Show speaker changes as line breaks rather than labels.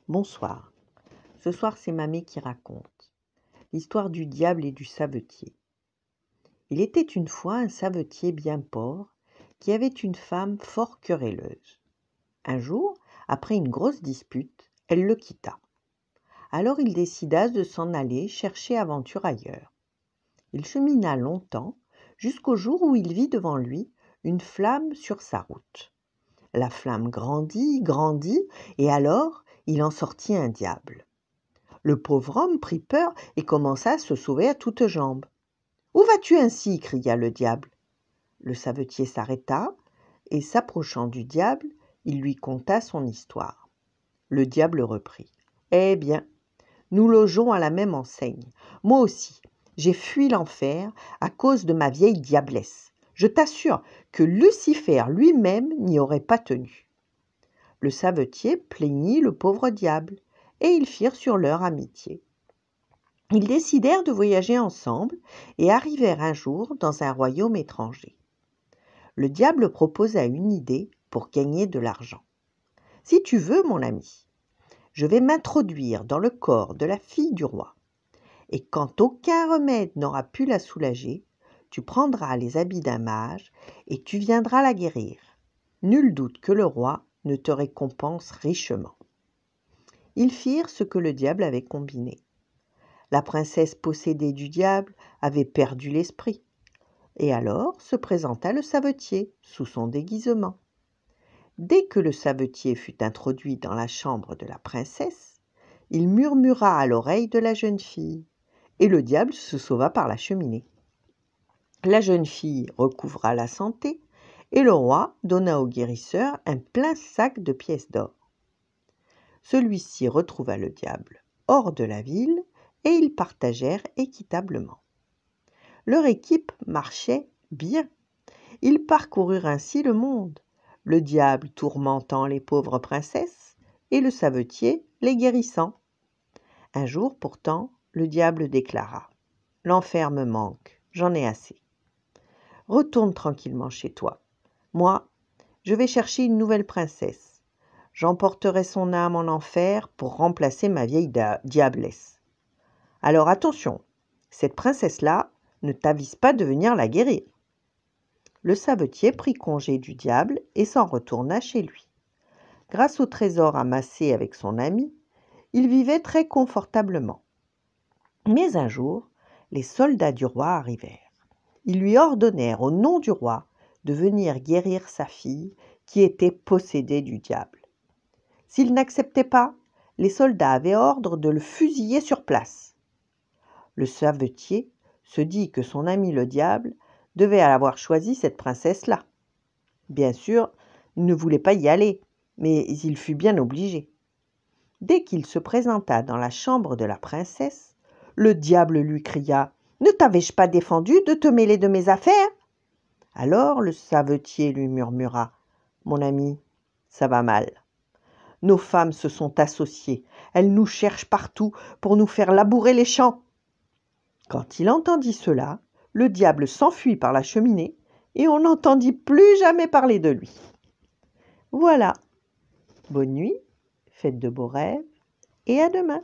Bonsoir. Ce soir, c'est Mamie qui raconte l'histoire du diable et du savetier. Il était une fois un savetier bien pauvre qui avait une femme fort querelleuse. Un jour, après une grosse dispute, elle le quitta. Alors il décida de s'en aller chercher aventure ailleurs. Il chemina longtemps jusqu'au jour où il vit devant lui une flamme sur sa route. La flamme grandit, et alors il en sortit un diable. Le pauvre homme prit peur et commença à se sauver à toutes jambes. « Où vas-tu ainsi » cria le diable. Le savetier s'arrêta et, s'approchant du diable, il lui conta son histoire. Le diable reprit. « Eh bien, nous logeons à la même enseigne. Moi aussi, j'ai fui l'enfer à cause de ma vieille diablesse. Je t'assure que Lucifer lui-même n'y aurait pas tenu. » Le savetier plaignit le pauvre diable, et ils firent sur leur amitié. Ils décidèrent de voyager ensemble et arrivèrent un jour dans un royaume étranger. Le diable proposa une idée pour gagner de l'argent. « Si tu veux, mon ami, je vais m'introduire dans le corps de la fille du roi, et quand aucun remède n'aura pu la soulager, tu prendras les habits d'un mage et tu viendras la guérir. Nul doute que le roi ne te récompense richement. » Ils firent ce que le diable avait combiné. La princesse possédée du diable avait perdu l'esprit, et alors se présenta le savetier sous son déguisement. Dès que le savetier fut introduit dans la chambre de la princesse, il murmura à l'oreille de la jeune fille, et le diable se sauva par la cheminée. La jeune fille recouvra la santé, et le roi donna au guérisseur un plein sac de pièces d'or. Celui-ci retrouva le diable hors de la ville, et ils partagèrent équitablement. Leur équipe marchait bien. Ils parcoururent ainsi le monde, le diable tourmentant les pauvres princesses et le savetier les guérissant. Un jour pourtant, le diable déclara : « L'enfer me manque, j'en ai assez. Retourne tranquillement chez toi. Moi, je vais chercher une nouvelle princesse. J'emporterai son âme en enfer pour remplacer ma vieille diablesse. Alors attention, cette princesse-là ne t'avise pas de venir la guérir. » Le savetier prit congé du diable et s'en retourna chez lui. Grâce au trésor amassé avec son ami, il vivait très confortablement. Mais un jour, les soldats du roi arrivèrent. Ils lui ordonnèrent au nom du roi de venir guérir sa fille qui était possédée du diable. S'il n'acceptait pas, les soldats avaient ordre de le fusiller sur place. Le savetier se dit que son ami le diable devait avoir choisi cette princesse-là. Bien sûr, il ne voulait pas y aller, mais il fut bien obligé. Dès qu'il se présenta dans la chambre de la princesse, le diable lui cria : « Ne t'avais-je pas défendu de te mêler de mes affaires ?» Alors le savetier lui murmura : « Mon ami, ça va mal. Nos femmes se sont associées, elles nous cherchent partout pour nous faire labourer les champs. » Quand il entendit cela, le diable s'enfuit par la cheminée et on n'entendit plus jamais parler de lui. Voilà. Bonne nuit, faites de beaux rêves et à demain.